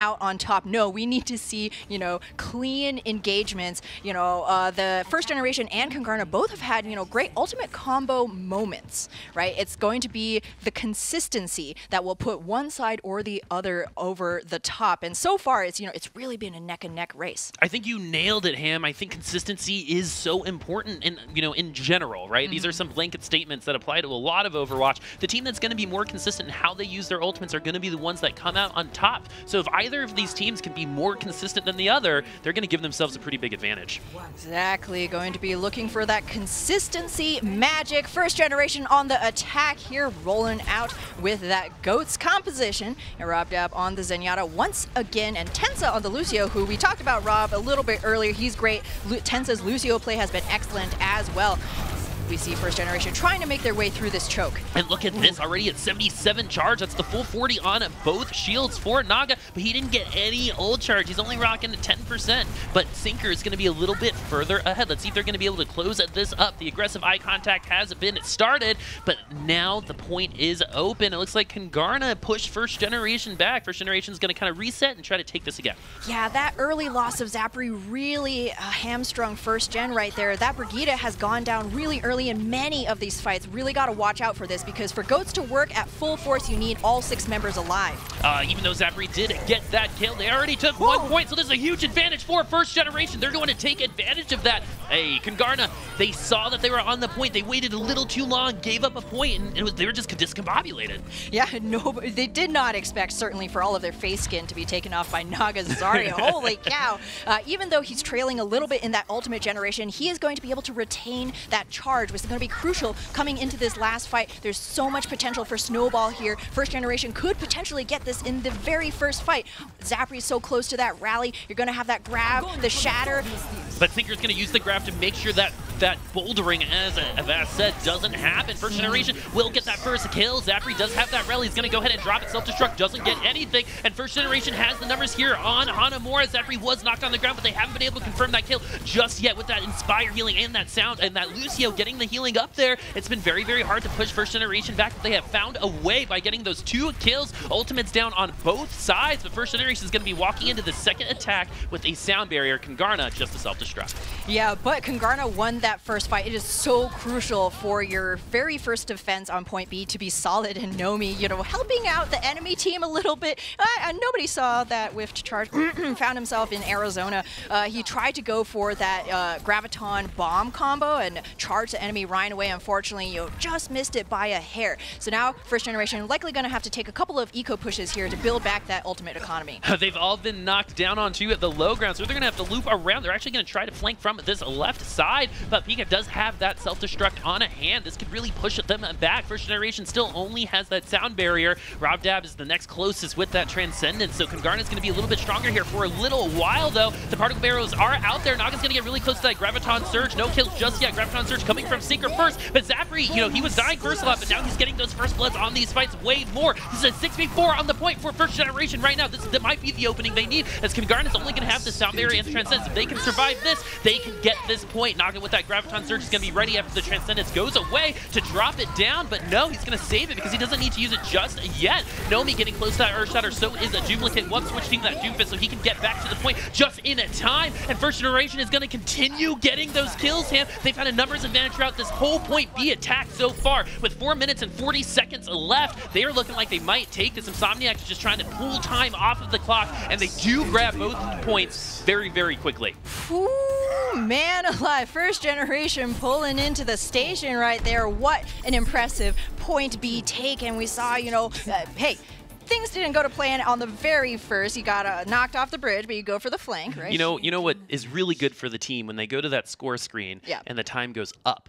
out on top. No, we need to see, you know, clean engagements. You know, the first generation and Kungarna both have had, you know, great ultimate combo moments, right? It's going to be the consistency that will put one side or the other over the top. And so far, it's, you know, it's really been a neck and neck race. I think you nailed it, Ham. I think consistency is so important in, you know, in general, right? These are some blanket statements that apply to a lot of Overwatch. The team that's going to be more consistent in how they use their ultimates are going to be the ones that come out on top. So if either of these teams can be more consistent than the other, they're going to give themselves a pretty big advantage. Exactly. Going to be looking for that consistency magic. First generation on the attack here, rolling out with that GOATS composition. And Rob Dab on the Zenyatta once again, and Tensa on the Lucio, who we talked about, Rob, a little bit earlier. He's great. Tensa's Lucio play has been excellent as well. We see first generation trying to make their way through this choke. And look at this, already at 77 charge. That's the full 40 on both shields for Naga, but he didn't get any ult charge. He's only rocking to 10%, but Sinker is going to be a little bit further ahead. Let's see if they're going to be able to close this up. The aggressive eye contact has been started, but now the point is open. It looks like Kungarna pushed first generation back. First generation is going to kind of reset and try to take this again. Yeah, that early loss of Zapri really hamstrung first gen right there. That Brigitte has gone down really early in many of these fights. Really got to watch out for this, because for GOATS to work at full force, you need all 6 members alive. Even though Zapri did get that kill, they already took 1 point, so this is a huge advantage for first generation. They're going to take advantage of that. Hey, Kungarna, they saw that they were on the point. They waited a little too long, gave up a point, and they were just discombobulated. Yeah, no, they did not expect, certainly, for all of their face skin to be taken off by Naga Zarya. Holy cow. Even though he's trailing a little bit in that ultimate generation, he is going to be able to retain that charge, which is going to be crucial coming into this last fight. There's so much potential for snowball here. First generation could potentially get this in the very first fight. Zapri is so close to that rally. You're going to have that grab, the shatter. But Sinker's going to use the grab to make sure that bouldering, as Avast said, doesn't happen. First generation will get that first kill. Zapri does have that rally. He's going to go ahead and drop it. Self-destruct doesn't get anything. And first generation has the numbers here on Hanamura. Zapri was knocked on the ground, but they haven't been able to confirm that kill just yet with that Inspire healing and that sound and that Lucio getting the healing up there. It's been very, very hard to push first generation back, but they have found a way by getting those 2 kills. Ultimates down on both sides, but first generation is going to be walking into the second attack with a sound barrier. Kungarna just a self-destruct. Yeah, but Kungarna won that first fight. It is so crucial for your very first defense on point B to be solid, and Nomi, you know, helping out the enemy team a little bit. Nobody saw that whiffed charge. Found himself in Arizona. He tried to go for that Graviton bomb combo and charge the enemy right away. Unfortunately, you just missed it by a hair. So now first generation likely going to have to take a couple of eco pushes here to build back that ultimate economy. They've all been knocked down onto at the low ground, so they're going to have to loop around. They're actually going to try to flank from this left side, but Pika does have that self-destruct on a hand. This could really push them back. First generation still only has that sound barrier. Rob Dab is the next closest with that Transcendence, so Kungarna is going to be a little bit stronger here for a little while, though. The particle barrels are out there. Naga's going to get really close to that Graviton Surge. No kills just yet. Graviton Surge coming from Sinker first, but Zapri, you know, he was dying first a lot, but now he's getting those first bloods on these fights way more. This is a 6v4 on the point for first generation right now. That might be the opening they need, as Kungarna is only going to have the sound barrier and the Transcendence. If they can survive this, they can get this point. Naga with that Graviton Surge is going to be ready after the Transcendence goes away to drop it down, but no, he's going to save it because he doesn't need to use it just yet. Nomi getting close to that Earth Shatter, so is a Duplicate. One switching that Doomfist so he can get back to the point just in time, and first generation is going to continue getting those kills. They've had a numbers advantage throughout this whole point B attack so far. With 4 minutes and 40 seconds left, they are looking like they might take this. Insomniac is just trying to pull time off of the clock, and they do grab both points very, very quickly. Ooh, man alive. First generation pulling into the station right there. What an impressive point B take. And we saw, you know, hey, things didn't go to plan on the very first. You got knocked off the bridge, but you go for the flank, right? You know what is really good for the team when they go to that score screen and the time goes up.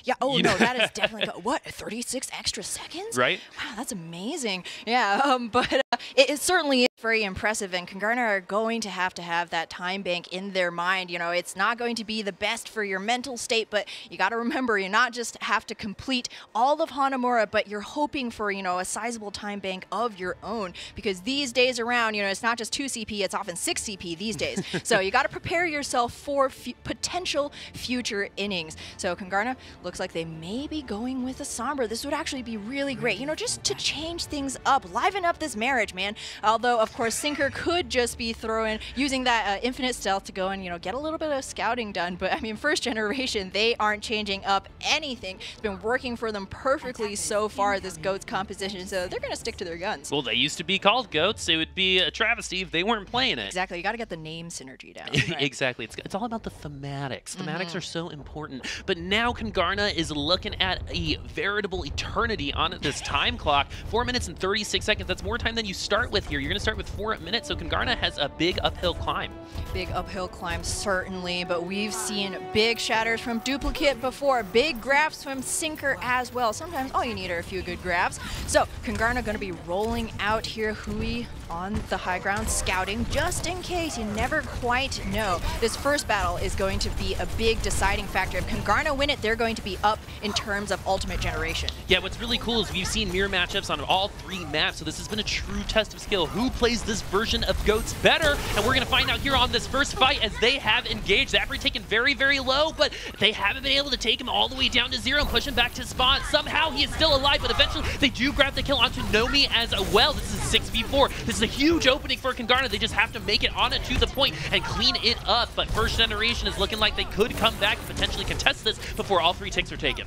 Yeah, oh no, that is definitely, what, 36 extra seconds? Right? Wow, that's amazing. Yeah, but it certainly is very impressive, and Kungarna are going to have that time bank in their mind. You know, it's not going to be the best for your mental state, but you got to remember, you not just have to complete all of Hanamura, but you're hoping for, you know, a sizable time bank of your own, because these days around, you know, it's not just 2 CP, it's often 6 CP these days. So you got to prepare yourself for potential future innings. So Kungarna looks like they may be going with a Sombra. This would actually be really great, you know, just to change things up, liven up this marriage. courage, man. Although, of course, Sinker could just be using that infinite stealth to go and, get a little bit of scouting done. But, I mean, first generation, they aren't changing up anything. It's been working for them perfectly so far, this GOATS composition, so they're going to stick to their guns. Well, they used to be called GOATS. It would be a travesty if they weren't playing it. Exactly. You got to get the name synergy down. Right? Exactly. It's all about the thematics. Thematics are so important. But now Kungarna is looking at a veritable eternity on this time clock. 4 minutes and 36 seconds. That's more time than you start with here. You're going to start with 4 minutes, so Kungarna has a big uphill climb. Big uphill climb, certainly, but we've seen big shatters from Duplicate before, big grabs from Sinker as well. Sometimes all you need are a few good grabs. So Kungarna going to be rolling out here, Hui on the high ground, scouting, just in case. You never quite know. This first battle is going to be a big deciding factor. If Kungarna win it, they're going to be up in terms of ultimate generation. Yeah, what's really cool is we've seen mirror matchups on all 3 maps, so this has been a true test of skill. Who plays this version of GOATS better? And we're going to find out here on this first fight as they have engaged. Zapri taken very, very low, but they haven't been able to take him all the way down to 0 and push him back to spawn. Somehow he is still alive, but eventually they do grab the kill onto Nomi as well. This is 6v4. This is a huge opening for Kungarna. They just have to make it on it to the point and clean it up, but first generation is looking like they could come back and potentially contest this before all 3 ticks are taken.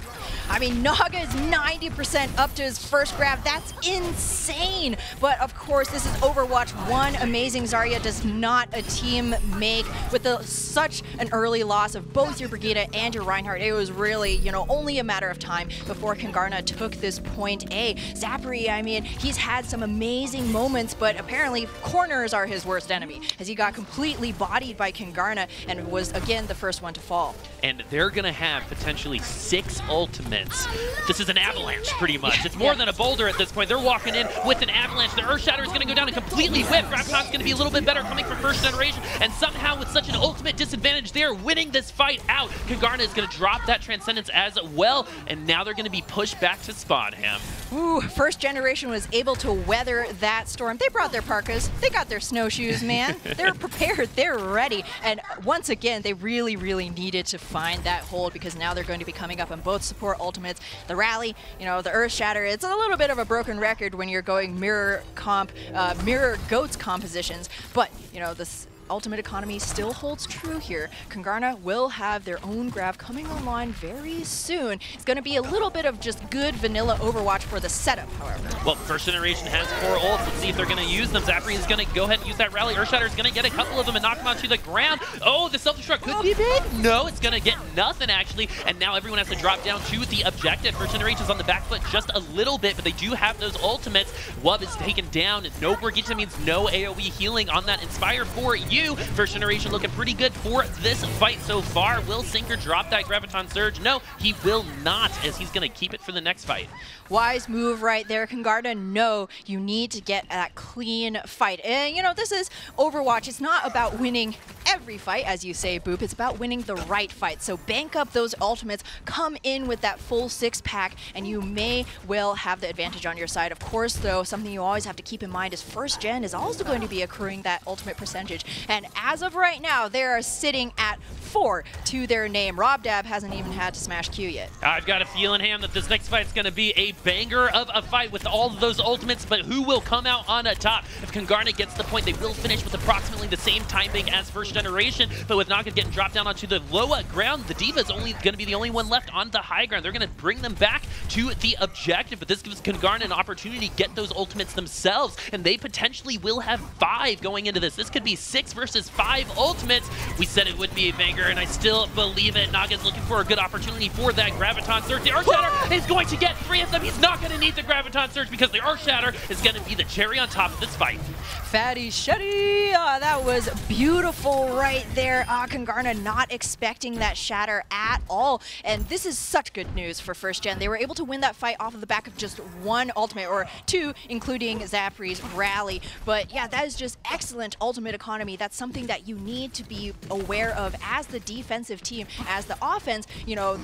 I mean, Naga is 90% up to his first grab. That's insane. But of course, this is Overwatch 1. Amazing Zarya does not a team make with such an early loss of both your Brigitte and your Reinhardt. It was really, only a matter of time before Kungarna took this point A. Zapri, I mean, he's had some amazing moments, but apparently corners are his worst enemy, as he got completely bodied by Kungarna and was, again, the first one to fall. And they're going to have potentially 6 ultimates. This is an avalanche, pretty much. It's more than a boulder at this point. They're walking in with an avalanche. The Earth Shatter is going to go down and completely whip. Graviton's going to be a little bit better coming from first generation, and somehow with such an ultimate disadvantage, they're winning this fight out. Kungarna is going to drop that Transcendence as well, and now they're going to be pushed back to spawn, Ham. Ooh, first generation was able to weather that storm. They brought their parkas. They got their snowshoes, man. They're prepared. They're ready. And once again, they really, really needed to find that hold, because now they're going to be coming up on both support ultimates. The rally, the Earth Shatter, it's a little bit of a broken record when you're going mirror GOATS compositions. But, this ultimate economy still holds true here. Kungarna will have their own grab coming online very soon. It's going to be a little bit of just good vanilla Overwatch for the setup, however. Well, first generation has 4 ults. Let's see if they're going to use them. Zapri is going to go ahead and use that rally. Earthshatter is going to get a couple of them and knock them onto the ground. Oh, the self-destruct could be big. No, it's going to get nothing, actually. And now everyone has to drop down to the objective. First generation is on the back foot just a little bit, but they do have those ultimates. Wub is taken down. No Brigitte means no AoE healing on that Inspire for you. First generation looking pretty good for this fight so far. Will Sinker drop that Graviton Surge? No, he will not, as he's going to keep it for the next fight. Wise move right there, Kungarna. No, you need to get that clean fight. And, this is Overwatch. It's not about winning every fight, as you say, Boop. It's about winning the right fight. So bank up those ultimates, come in with that full 6-pack, and you may well have the advantage on your side. Of course, though, something you always have to keep in mind is first gen is also going to be accruing that ultimate percentage. And as of right now, they are sitting at 4 to their name. RobDab hasn't even had to smash Q yet. I've got a feeling, Ham, that this next fight's going to be a banger of a fight with all of those ultimates, but who will come out on top? If Kungarna gets the point, they will finish with approximately the same timing as first generation, but with Naga getting dropped down onto the lower ground, the D.Va is only going to be the only one left on the high ground. They're going to bring them back to the objective, but this gives Kungarna an opportunity to get those ultimates themselves, and they potentially will have 5 going into this. This could be 6 versus 5 ultimates. We said it would be a banger, and I still believe it. Naga's looking for a good opportunity for that Graviton Surge. The Earth Shatter is going to get 3 of them. He's not going to need the Graviton Surge because the Earth Shatter is going to be the cherry on top of this fight. Fatty Shetty, that was beautiful right there. Kungarna not expecting that shatter at all. And this is such good news for first gen. They were able to win that fight off of the back of just 1 ultimate, or 2, including Zapri's rally. But yeah, that is just excellent ultimate economy. That's something that you need to be aware of as the defensive team. As the offense,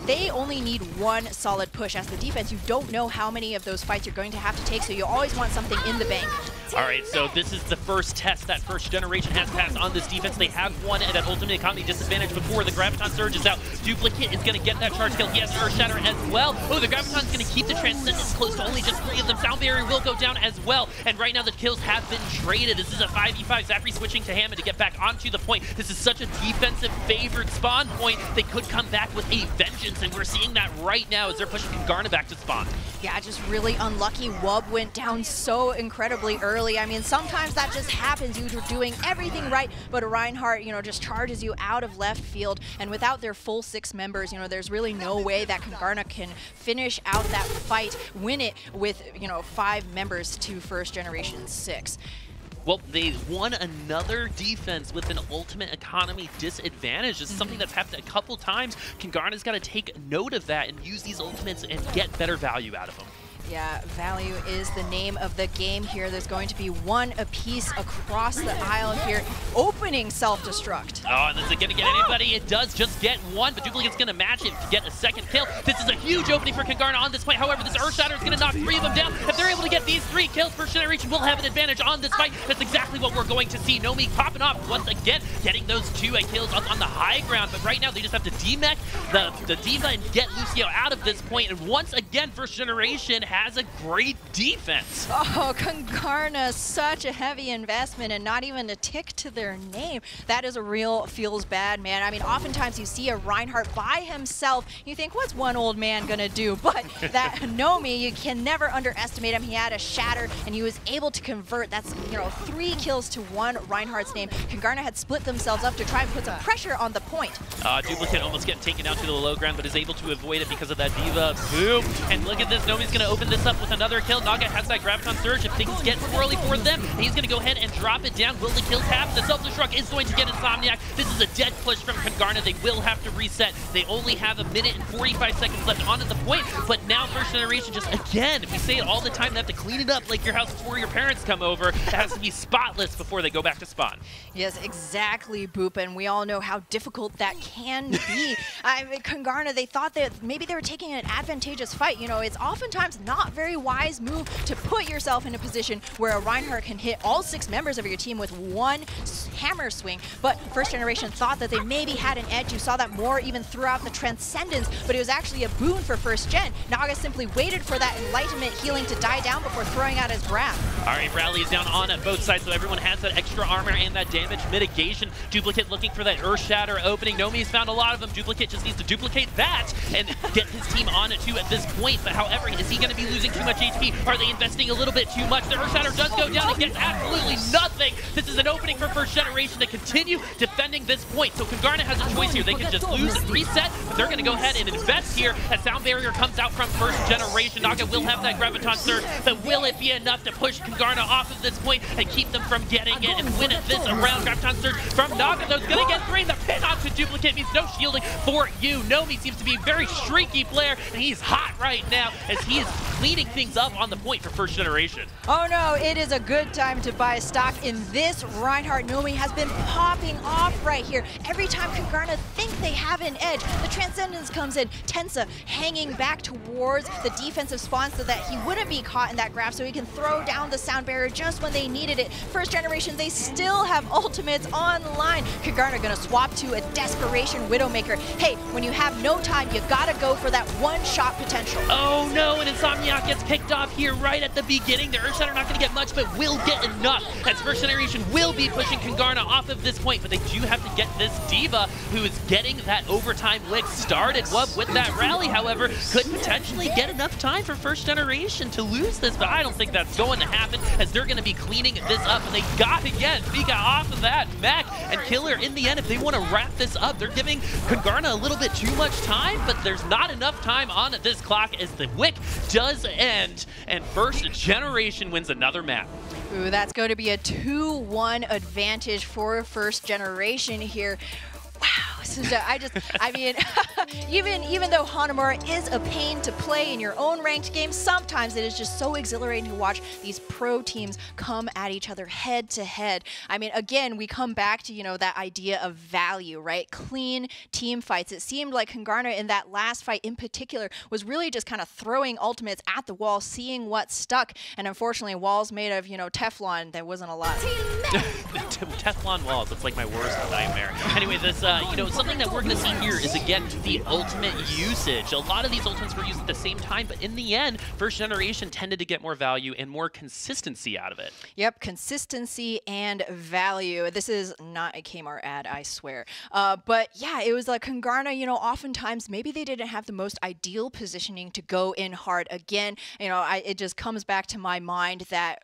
they only need 1 solid push. As the defense, you don't know how many of those fights you're going to have to take, so you always want something in the bank. All right, so this is the first test that first generation has passed on this defense. They have won at that ultimate economy disadvantage before. The Graviton Surge is out. Duplicate is going to get that charge kill. He has an Earth Shatter as well. Oh, the Graviton's going to keep the Transcendence close to only just 3 of them. Sound Barrier will go down as well. And right now the kills have been traded. This is a 5v5. Zachary switching to Hammond to get back onto the point. This is such a defensive favored spawn point. They could come back with a vengeance, and we're seeing that right now as they're pushing Kungarna back to spawn. Yeah, just really unlucky. Wub went down so incredibly early. I mean, sometimes that just happens. You're doing everything right, but a Reinhardt, you know, just charges you out of left field. And without their full 6 members, you know, there's really no way that Kungarna can finish out that fight, win it with, you know, 5 members to first generation 6. Well, they won another defense with an ultimate economy disadvantage. This is something that's happened a couple times. Kungarna's got to take note of that and use these ultimates and get better value out of them. Yeah, value is the name of the game here. There's going to be 1 apiece across the aisle here. Opening self-destruct. Oh, and is it going to get anybody? It does just get 1, but Duplicate's going to match it to get a second kill. This is a huge opening for Kungarna on this fight. However, this Earth Shatter is going to knock 3 of them down. If they're able to get these 3 kills, first generation will have an advantage on this fight. That's exactly what we're going to see. Nomi popping off once again, getting those 2 kills on the high ground. But right now, they just have to demech the Diva and get Lucio out of this point. And once again, first generation has a great defense. Oh, Kungarna, such a heavy investment and not even a tick to their name. That is a real feels bad, man. I mean, oftentimes you see a Reinhardt by himself, you think, what's one old man gonna do? But that Nomi, you can never underestimate him. He had a shatter and he was able to convert. That's, you know, 3 kills to 1 Reinhardt's name. Kungarna had split themselves up to try and put some pressure on the point. Duplicate almost getting taken out to the low ground, but is able to avoid it because of that Diva. Boom! And look at this, Nomi's gonna open this up with another kill. Naga has that Graviton Surge. If things get squirrely for them, he's going to go ahead and drop it down. Will the kills happen? The self-destruct is going to get Insomniac. This is a dead push from Kungarna. They will have to reset. They only have 1 minute and 45 seconds left on at the point, but now first generation just, again, if we say it all the time, they have to clean it up like your house before your parents come over. It has to be spotless before they go back to spawn. Yes, exactly, Boop, and we all know how difficult that can be. I mean, Kungarna, they thought that maybe they were taking an advantageous fight. You know, it's oftentimes not very wise move to put yourself in a position where a Reinhardt can hit all 6 members of your team with 1 hammer swing, but first generation thought that they maybe had an edge. You saw that more even throughout the Transcendence, but it was actually a boon for first gen. Naga simply waited for that Enlightenment healing to die down before throwing out his grab. All right, Rally is down on both sides, so everyone has that extra armor and that damage mitigation. Duplicate looking for that Earth Shatter opening. Nomi's found a lot of them. Duplicate just needs to duplicate that and get his team on it too at this point, but however, is he going to be losing too much HP? Are they investing a little bit too much? The Earth Shatter does go down and gets absolutely nothing. This is an opening for first generation to continue defending this point. So Kungarna has a choice here. They can just lose and reset, but they're going to go ahead and invest here as Sound Barrier comes out from first generation. Naga will have that Graviton Surge, but will it be enough to push Kungarna off of this point and keep them from getting it and win it this around? Graviton Surge from Naga, though, is going to get 3. The pin onto Duplicate means no shielding for you. Nomi seems to be a very streaky player, and he's hot right now as he is cleaning things up on the point for first generation. Oh no, it is a good time to buy stock in this Reinhardt. Nomi has been popping off right here. Every time Kungarna think they have an edge, the Transcendence comes in. Tensa hanging back towards the defensive spawn so that he wouldn't be caught in that grab, so he can throw down the Sound Barrier just when they needed it. First generation, they still have ultimates online. Kungarna gonna swap to a Desperation Widowmaker. Hey, when you have no time, you gotta go for that 1-shot potential. Oh no, and Insomniac gets kicked off here right at the beginning. The Earth Shatter not going to get much, but will get enough, as first generation will be pushing Kungarna off of this point, but they do have to get this Diva, who is getting that overtime lick started. Wub with that rally, however, could potentially get enough time for first generation to lose this, but I don't think that's going to happen, as they're going to be cleaning this up, and they got to get Fika off of that mech and Killer in the end. If they want to wrap this up, they're giving Kungarna a little bit too much time, but there's not enough time on this clock as the wick does end, and first generation wins another map. Ooh, that's going to be a 2-1 advantage for first generation here. Wow, I mean, even though Hanamura is a pain to play in your own ranked games, sometimes it is just so exhilarating to watch these pro teams come at each other head to head. I mean, again, we come back to, that idea of value, right? Clean team fights. It seemed like Kungarna in that last fight in particular was really just kind of throwing ultimates at the wall, seeing what stuck. And unfortunately, walls made of, Teflon, there wasn't a lot. Teflon walls, it's like my worst nightmare. Anyway, this, something that we're going to see here is, again, the ultimate usage. A lot of these ultimates were used at the same time, but in the end, first generation tended to get more value and more consistency out of it. Yep, consistency and value. This is not a Kmart ad, I swear. But yeah, it was like Kungarna, oftentimes maybe they didn't have the most ideal positioning to go in hard. Again, it just comes back to my mind that,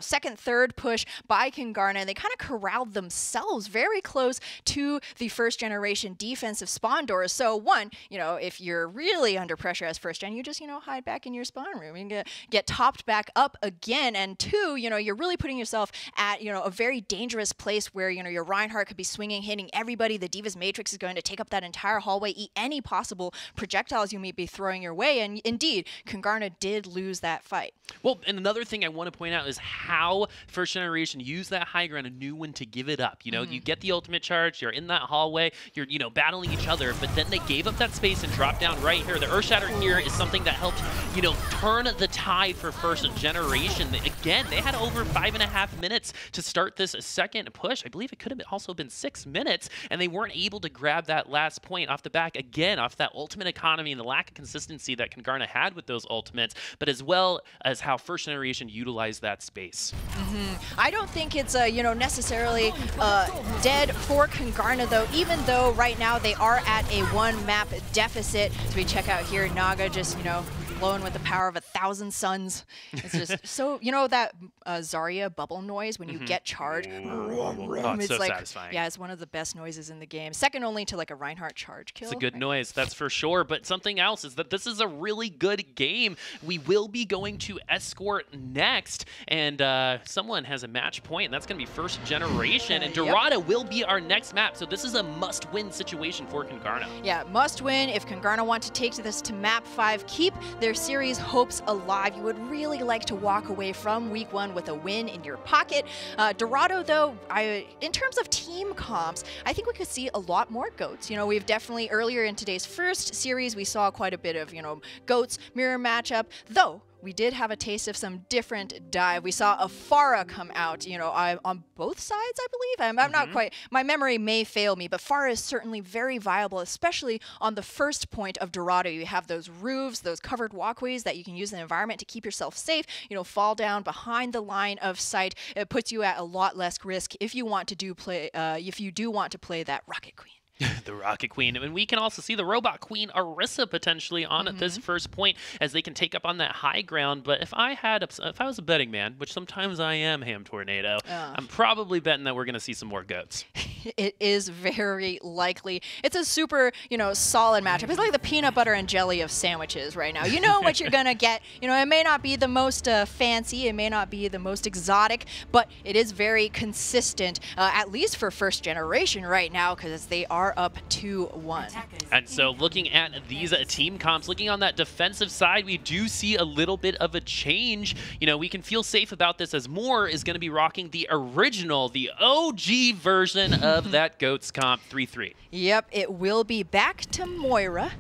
second, third push by Kungarna, and they kind of corralled themselves very close to the first generation defensive spawn doors. So one, if you're really under pressure as first gen, you just, hide back in your spawn room and get topped back up again. And two, you're really putting yourself at, a very dangerous place where, your Reinhardt could be swinging, hitting everybody. The Diva's Matrix is going to take up that entire hallway, eat any possible projectiles you may be throwing your way. And indeed, Kungarna did lose that fight. Well, and another thing I want to point out is how first generation used that high ground and knew when to give it up. You get the ultimate charge, you're in that hallway, you're, battling each other, but then they gave up that space and dropped down right here. The Earthshatter here is something that helped, turn the tide for first generation. Again, they had over 5.5 minutes to start this second push. I believe it could have also been 6 minutes, and they weren't able to grab that last point off the back, again, off that ultimate economy and the lack of consistency that Kungarna had with those ultimates, but as well as how first generation utilized that space. I don't think it's, necessarily dead for Kungarna, though, even though right now they are at a 1-map deficit. So we check out here, Naga just, glowing with the power of 1,000 suns. It's just so, that Zarya bubble noise when you get charged. Oh, it's so like, satisfying. Yeah, it's one of the best noises in the game. Second only to like a Reinhardt charge kill. It's a good noise, that's for sure. But something else is that this is a really good game. We will be going to Escort next, and someone has a match point, and that's going to be first generation. And Dorado will be our next map, so this is a must-win situation for Kungarna. Yeah, must win if Kungarna want to take this to map 5, keep their series hopes alive. You would really like to walk away from week 1 with a win in your pocket. Dorado, though, in terms of team comps, I think we could see a lot more GOATs. We've definitely, earlier in today's first series, we saw quite a bit of, GOATs mirror matchup, though we did have a taste of some different dive. We saw a Pharah come out, on both sides, I believe. I'm not quite, my memory may fail me, but Pharah is certainly very viable, especially on the first point of Dorado. You have those roofs, those covered walkways that you can use in the environment to keep yourself safe, fall down behind the line of sight. It puts you at a lot less risk if you want to play that Rocket Queen. The Rocket Queen. And we can also see the Robot Queen Orisa potentially on at this first point as they can take up on that high ground. But if I was a betting man, which sometimes I am, HamTornado, I'm probably betting that we're going to see some more GOATs. It is very likely. It's a super, solid matchup. It's like the peanut butter and jelly of sandwiches right now. You know what you're going to get. It may not be the most fancy, it may not be the most exotic, but it is very consistent, at least for first generation right now, because they are up 2-1. And so looking at these team comps, looking on that defensive side, we do see a little bit of a change. We can feel safe about this as Moore is going to be rocking the original, the OG version of that GOATS comp 3-3. Yep, it will be back to Moira.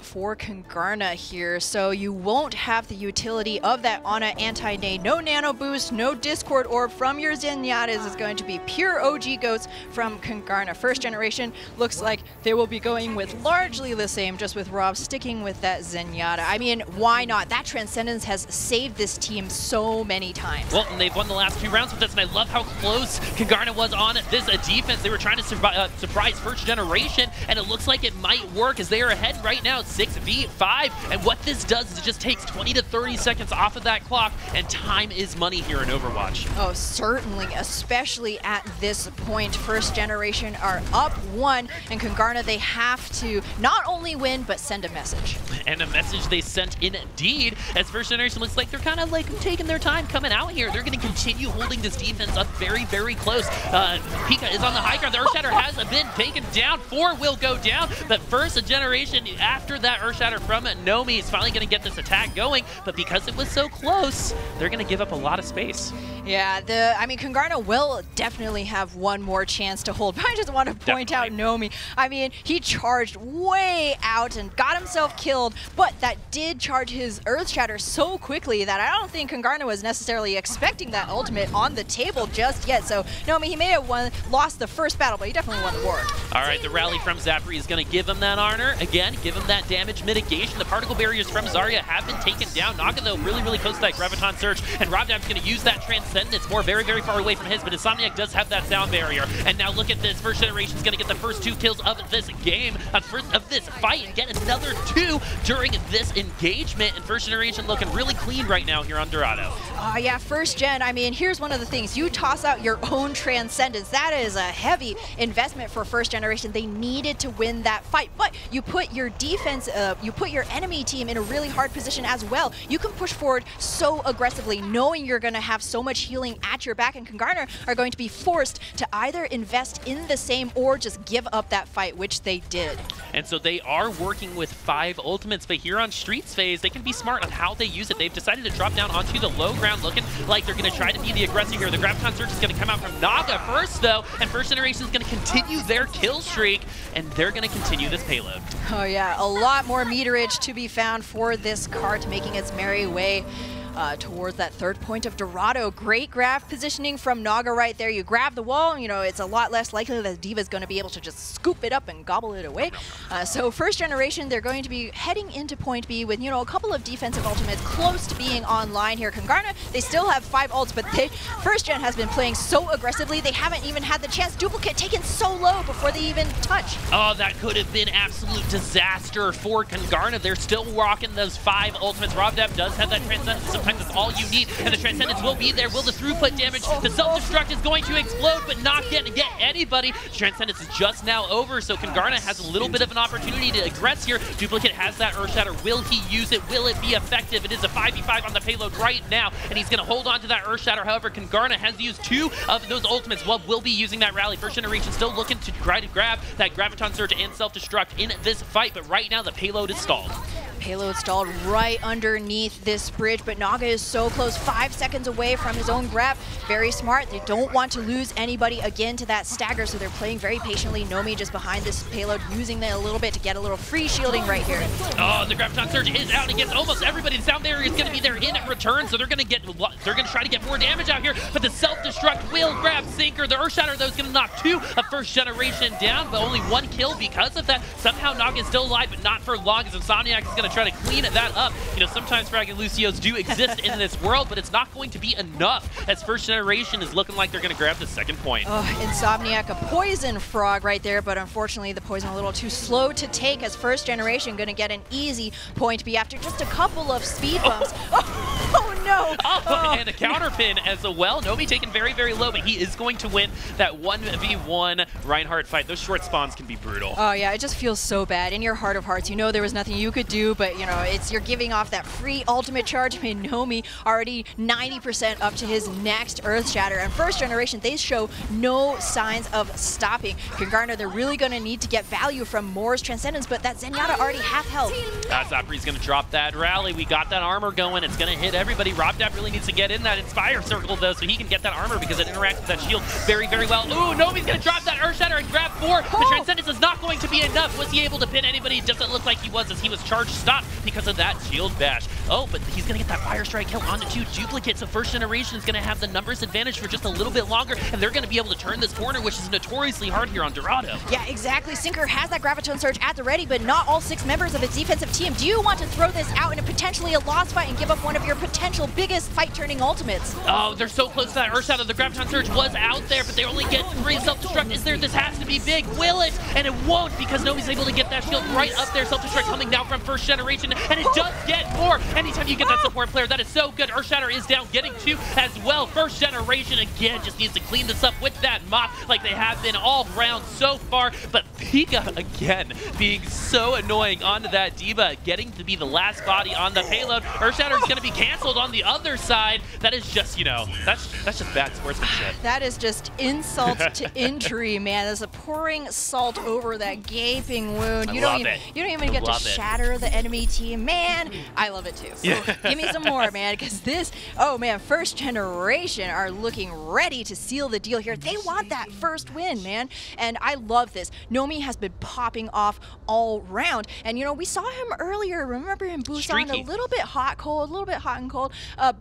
For Kungarna here, so you won't have the utility of that Ana anti-nade. No nano boost, no Discord orb from your Zenyattes. Is going to be pure OG GOATs from Kungarna. First generation looks like they will be going with largely the same, just with Rob sticking with that Zenyatta. I mean, why not? That Transcendence has saved this team so many times. Well, and they've won the last 2 rounds with this, and I love how close Kungarna was on this defense. They were trying to surprise first generation, and it looks like it might work as they are ahead right right now 6v5, and what this does is it just takes 20 to 30 seconds off of that clock, and time is money here in Overwatch. Oh, certainly, especially at this point. First Generation are up 1, and Kungarna, they have to not only win, but send a message. And a message they sent indeed, as First Generation looks like they're kind of like taking their time coming out here. They're going to continue holding this defense up very, very close. Pika is on the high ground. The Earthshatter has been taken down. 4 will go down, but First Generation, after that Earthshatter from Nomi, is finally going to get this attack going, but because it was so close, they're going to give up a lot of space. Yeah, I mean, Kungarna will definitely have one more chance to hold, but I just want to point out Nomi. I mean, he charged way out and got himself killed, but that did charge his Earthshatter so quickly that I don't think Kungarna was necessarily expecting that ultimate on the table just yet. So, Nomi, he may have lost the first battle, but he definitely won the war. All right, the rally from Zapri is going to give him that honor. Again, give him that damage mitigation. The particle barriers from Zarya have been taken down. Naga, though, really, really close to that Graviton Surge, and Robdab's going to use that Transcendence. More very, very far away from his, but Insomniac does have that sound barrier. And now look at this. First Generation is going to get the first 2 kills of this game, of this fight, and get another 2 during this engagement. And First Generation looking really clean right now here on Dorado. Yeah, First Gen, I mean, here's one of the things. You toss out your own Transcendence. That is a heavy investment for First Generation. They needed to win that fight, but you put your defense, you put your enemy team in a really hard position as well. You can push forward so aggressively, knowing you're going to have so much healing at your back, and Kungarna are going to be forced to either invest in the same or just give up that fight, which they did. And so they are working with 5 ultimates, but here on Streets phase, they can be smart on how they use it. They've decided to drop down onto the low ground, looking like they're going to try to be the aggressor here. The Graviton Surge is going to come out from Naga first, though, and First Generation is going to continue their kill streak, and they're going to continue this payload. Oh yeah, a lot more meterage to be found for this cart, making its merry way towards that 3rd point of Dorado. Great grab positioning from Naga right there. You grab the wall, you know, it's a lot less likely that D.Va's going to be able to just scoop it up and gobble it away. So First Generation, they're going to be heading into point B with, you know, a couple of defensive ultimates close to being online here. Kungarna, they still have 5 ults, but First Gen has been playing so aggressively, they haven't even had the chance. Duplicate taken so low before they even touch. Oh, that could have been absolute disaster for Kungarna. They're still rocking those 5 ultimates. Robdab does have that Transcendence. Sometimes it's all you need, and the Transcendence will be there. Will the throughput damage? The self-destruct is going to explode, but not get anybody. Transcendence is just now over, so Kungarna has a little bit of an opportunity to aggress here. Duplicate has that Earthshatter. Will he use it? Will it be effective? It is a 5v5 on the payload right now, and he's going to hold on to that Earthshatter. However, Kungarna has used 2 of those ultimates. Well, will be using that rally. First Generation still looking to try to grab that Graviton Surge and self-destruct in this fight, but right now the payload is stalled. Payload stalled right underneath this bridge, but Naga is so close, 5 seconds away from his own grab. Very smart. They don't want to lose anybody again to that stagger, so they're playing very patiently. Nomi just behind this payload, using that a little bit to get a little free shielding right here. Oh, the Graviton Surge is out against almost everybody. The sound barrier is going to be there in return, so they're going to try to get more damage out here, but the self-destruct will grab Sinker. The Earthshatter, though, is going to knock 2 of First Generation down, but only 1 kill because of that. Somehow Naga is still alive, but not for long, as Insomniac is going to try to clean that up. You know, sometimes Frag and Lucios do exist in this world, but it's not going to be enough, as First Generation is looking like they're going to grab the 2nd point. Oh, Insomniac, a poison frog right there, but unfortunately the poison a little too slow to take, as First Generation going to get an easy point B after just a couple of speed bumps. Oh no! Oh, and a counterpin as well. Nomi taken very, very low, but he is going to win that 1v1 Reinhardt fight. Those short spawns can be brutal. Oh yeah, it just feels so bad. In your heart of hearts, you know there was nothing you could do, but you know, you're giving off that free ultimate charge. I mean, Nomi already 90% up to his next Earthshatter, and First Generation, they show no signs of stopping. Kungarna, they're really going to need to get value from Moore's Transcendence, but that Zenyatta already half health. Zapri's going to drop that rally. We got that armor going. It's going to hit everybody. Robdab really needs to get in that Inspire circle, though, so he can get that armor because it interacts with that shield very, very well. Ooh, Nomi's going to drop that Earthshatter and grab 4. The Transcendence is not going to be enough. Was he able to pin anybody? It doesn't look like he was, as he was charged stopped because of that shield bash. Oh, but he's going to get that Fire Strike kill onto 2 duplicates. So First Generation is going to have the numbers advantage for just a little bit longer, and they're going to be able to turn this corner, which is notoriously hard here on Dorado. Yeah, exactly. Sinker has that Graviton Surge at the ready, but not all 6 members of its defensive team. Do you want to throw this out in a potentially a lost fight and give up one of your potential biggest fight-turning ultimates? Oh, they're so close to that Earth Shadow. The Graviton Surge was out there, but they only get 3 self-destruct. Is there? This has to be big. Will it? And it won't, because Nomi's able to get that shield right up there. Self-destruct coming down from First Generation, and it does get more. Anytime you get that support player, that is so good. Earth Shatter is down, getting 2 as well. First Generation again just needs to clean this up with that mop like they have been all round so far. But Pika again being so annoying onto that D.Va, getting to be the last body on the payload. Earth Shatter is going to be canceled on the other side. That is just, you know, that's just bad sportsmanship. That is just insult to injury, man. There's a pouring salt over that gaping wound. You don't even get to shatter the enemy team. Man, I love it too. So give me some more, man, because this, oh man, First Generation are looking ready to seal the deal here. They want that first win, man, and I love this. Nomi has been popping off all round, and you know, we saw him earlier, remember in Busan, a little bit hot, cold, a little bit hot and cold,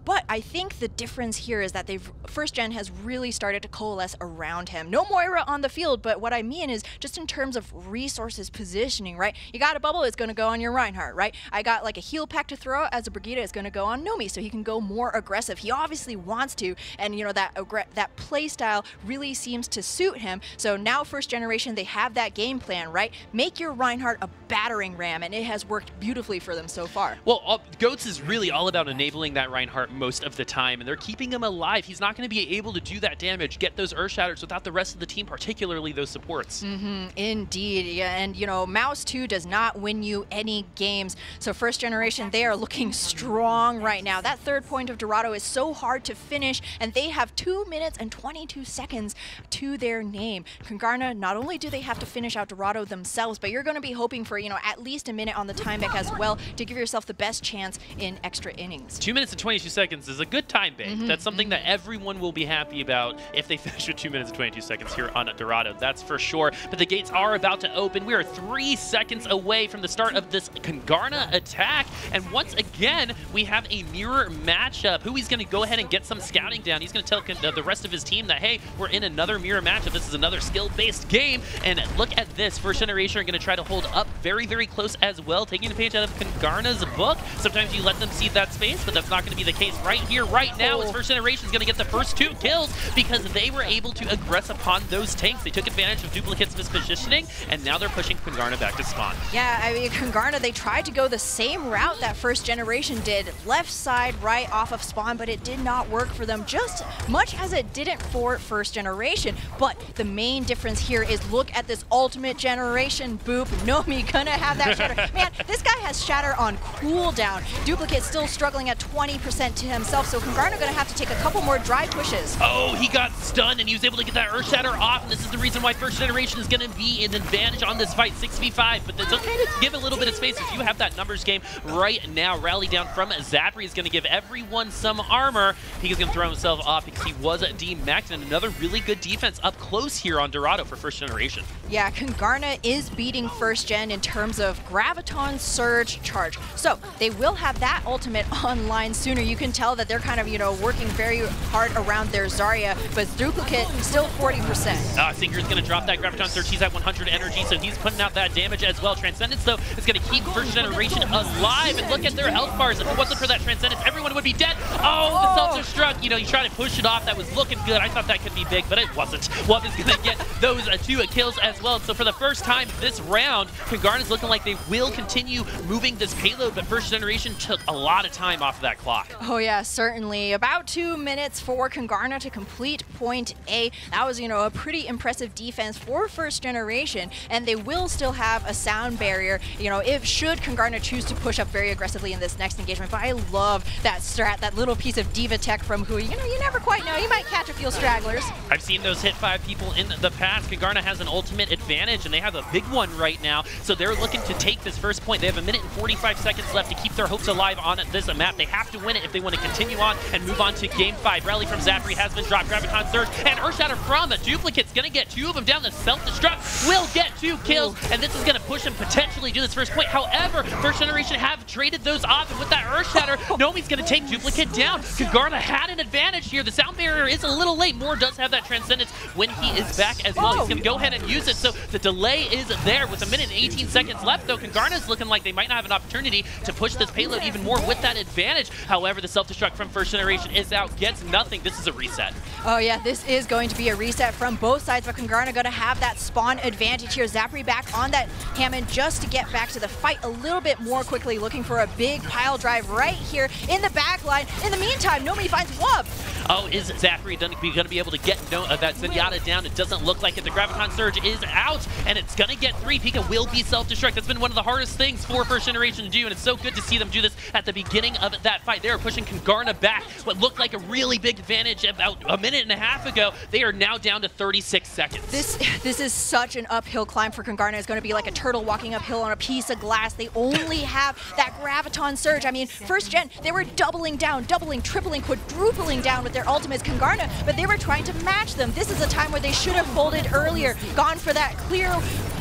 but I think the difference here is that First Gen has really started to coalesce around him. No Moira on the field, but what I mean is just in terms of resources positioning, right? You got a bubble, it's going to go on your Reinhardt, right? I got like a heal pack to throw as a Brigitte, it's going to go on Nomi, so he can go more aggressive. He obviously wants to, and you know, that play style really seems to suit him. So now First Generation, they have that game plan, right? Make your Reinhardt a battering ram, and it has worked beautifully for them so far. Well, Goats is really all about enabling that Reinhardt most of the time, and they're keeping him alive. He's not going to be able to do that damage, get those Earth Shatters without the rest of the team, particularly those supports. Indeed, yeah, and you know, Mouse 2 does not win you any games. So First Generation, they are looking strong right now. That third point of Dorado is so hard to finish, and they have 2 minutes and 22 seconds to their name. Kungarna, not only do they have to finish out Dorado themselves, but you're going to be hoping for, you know, at least a minute on the time bank as well to give yourself the best chance in extra innings. 2 minutes and 22 seconds is a good time bank. That's something that everyone will be happy about if they finish with 2 minutes and 22 seconds here on Dorado. That's for sure. But the gates are about to open. We are 3 seconds away from the start of this Kungarna attack. And once again, we have a mirror matchup. Who he's going to go ahead and get some scouting down. He's going to tell the rest of his team that, hey, we're in another mirror matchup. This is another skill-based game. And look at this. First Generation are going to try to hold up very, very close as well, taking a page out of Kungarna's book. Sometimes you let them see that space, but that's not going to be the case right here, right now, as First Generation is going to get the first 2 kills because they were able to aggress upon those tanks. They took advantage of Duplicate's mispositioning, and now they're pushing Kungarna back to spawn. Yeah, I mean, Kungarna, they tried to go the same route that First Generation did, left side, right off of spawn, but it did not work for them, just much as it didn't for First Generation. But the main difference here is look at this ultimate generation Boop. Nomi gonna have that shatter. Man, this guy has shatter on cooldown. Duplicate still struggling at 20% to himself, so Kungarna gonna have to take a couple more dry pushes. Oh, he got stunned and he was able to get that Earth Shatter off, and this is the reason why First Generation is gonna be an advantage on this fight, 6v5, but it's okay to give a little bit of space if you have that numbers game right now. Rally down from Zapri is gonna give everyone some armor. He's gonna throw himself off because he was D-maxed, and another really good defense up close here on Dorado for First Generation. Yeah, Kungarna is beating First Gen in terms of Graviton Surge Charge. So they will have that ultimate online sooner. You can tell that they're kind of, you know, working very hard around their Zarya, but Duplicate still 40%. Singer's going to drop that Graviton Surge. He's at 100 energy, so he's putting out that damage as well. Transcendence, though, is going to keep First Generation alive, and look at their health bars. If it wasn't for that Transcendence, everyone would be dead. Oh, the self-destruct. You know, you try to push it off. That was looking good. I thought that could be big, but it wasn't. Wolf is going to get those 2 kills as well. So for the first time this round, Kungarna is looking like they will continue moving this payload, but First Generation took a lot of time off of that clock. Oh yeah, certainly. About 2 minutes for Kungarna to complete point A. That was, you know, a pretty impressive defense for First Generation, and they will still have a sound barrier, you know, if should Kungarna choose to push up very aggressively in this next engagement. But I love that strat, that little piece of diva tech from Hui. You know, you never quite know. You might catch a few stragglers. I've seen those hit 5 people in the past. Kungarna has an ultimate advantage, and they have a big one right now, so they're looking to take this first point. They have 1 minute and 45 seconds left to keep their hopes alive on this map. They have to win it if they want to continue on and move on to Game 5. Rally from Zapri has been dropped. Graviton Surge and Earth Shatter from a Duplicate's going to get 2 of them down. The self-destruct will get 2 kills, and this is going to push him potentially to this first point. However, First Generation have traded those odds off, and with that Earth Shatter, Nomi's going to take Duplicate down. Kungarna had an advantage here. The Sound Barrier is a little late. Moore does have that Transcendence when he is back as well. He's going to go ahead and use it, so the delay is there. With 1 minute and 18 seconds left, though, Kungarna's looking like they might not have an opportunity to push this payload even more with that advantage. However, the self-destruct from First Generation is out, gets nothing. This is a reset. Oh yeah, this is going to be a reset from both sides, but Kungarna going to have that spawn advantage here. Zapri back on that Hammond just to get back to the fight a little bit more quickly, looking for a big pile drive right here in the back line. In the meantime, nobody finds Wub. Oh, is Zachary going to be able to get that Zenyatta down? It doesn't look like it. The Graviton Surge is out, and it's going to get 3. Pika will be self-destruct. That's been one of the hardest things for First Generation to do, and it's so good to see them do this at the beginning of that fight. They are pushing Kungarna back. What looked like a really big advantage about 1.5 minutes ago, they are now down to 36 seconds. This is such an uphill climb for Kungarna. It's going to be like a turtle walking uphill on a piece of glass. They only have that Graviton Surge. I mean, First Gen, they were doubling down, doubling, tripling, quadrupling down with their ultimates. Kungarna, but they were trying to match them. This is a time where they should have folded earlier, gone for that clear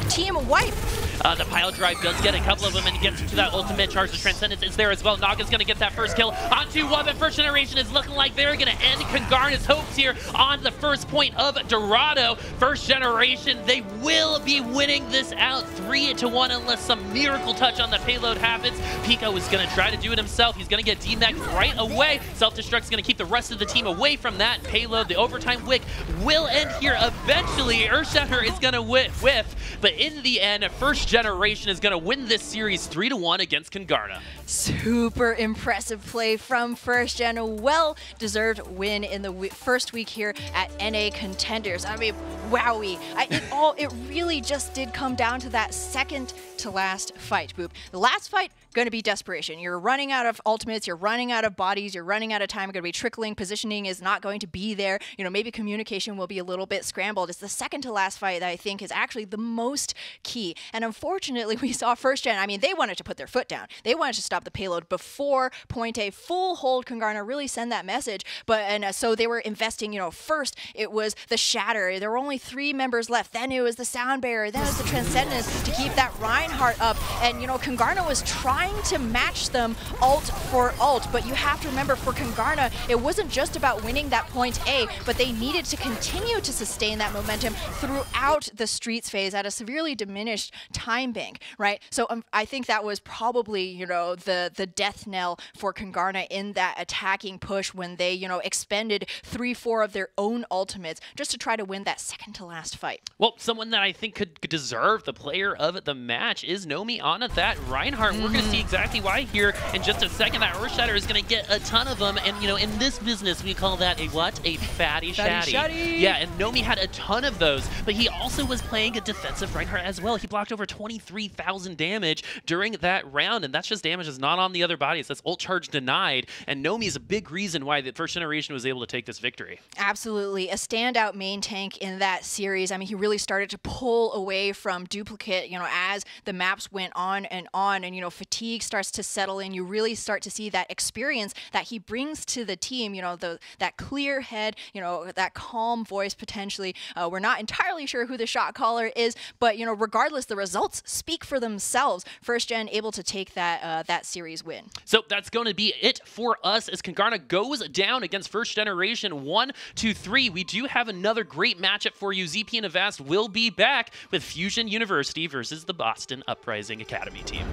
team wipe. The pile drive does get a couple of them and gets to that ultimate charge. The Transcendence is there as well. Naga's going to get that first kill onto Wub, and First Generation is looking like they're going to end Kungarna's hopes here on the first point of Dorado. First Generation, they will be winning this out 3-1 unless some miracle touch on the payload happens. Pico is going to try to do it himself. He's going to get DMAC right away. Self-destruct's going to keep the rest of the team away from that payload. The overtime wick will end here eventually. Earthshatter is going to whiff, but in the end, First Generation is going to win this series 3-1 against Kungarna. Super impressive play from First Gen. A well-deserved win in the first week here at NA Contenders. I mean, wowie. It really just did come down to that second to last fight, Boop. The last fight, going to be desperation. You're running out of ultimates, you're running out of bodies, you're running out of time, going to be trickling, positioning is not going to be there. You know, maybe communication will be a little bit scrambled. It's the second to last fight that I think is actually the most key. And unfortunately, we saw First Gen, I mean, they wanted to put their foot down. They wanted to stop the payload before Point A, full hold Kungarna, really send that message. So they were investing, you know, first it was the Shatter. There were only 3 members left. Then it was the Sound Barrier. Then it was the Transcendence to keep that Reinhardt up. And, you know, Kungarna was trying to match them ult for ult, but you have to remember for Kungarna, it wasn't just about winning that Point A, but they needed to continue to sustain that momentum throughout the Streets phase at a severely diminished time bank, right? So I think that was probably, you know, the death knell for Kungarna in that attacking push when they, you know, expended 3-4 of their own ultimates just to try to win that second to last fight. Well, someone that I think could deserve the player of the match is Nomi on that Reinhardt. We're going to see exactly why here in just a second. That Earthshatter is going to get a ton of them, and you know, in this business we call that a what? A fatty shatty. Yeah, and Nomi had a ton of those, but he also was playing a defensive Reinhardt as well. He blocked over 23,000 damage during that round, and that's just damage that's not on the other bodies. That's ult charge denied, and Nomi is a big reason why the First Generation was able to take this victory. Absolutely, a standout main tank in that series. I mean, he really started to pull away from Duplicate, you know, as the maps went on, and you know, fatigue starts to settle in. You really start to see that experience that he brings to the team, you know, that clear head, you know, that calm voice potentially. We're not entirely sure who the shot caller is, but, you know, regardless, the results speak for themselves. First Gen able to take that series win. So that's going to be it for us as Kungarna goes down against First Generation 1-3. We do have another great matchup for you. ZP and Avast will be back with Fusion University versus the Boston Uprising Academy team.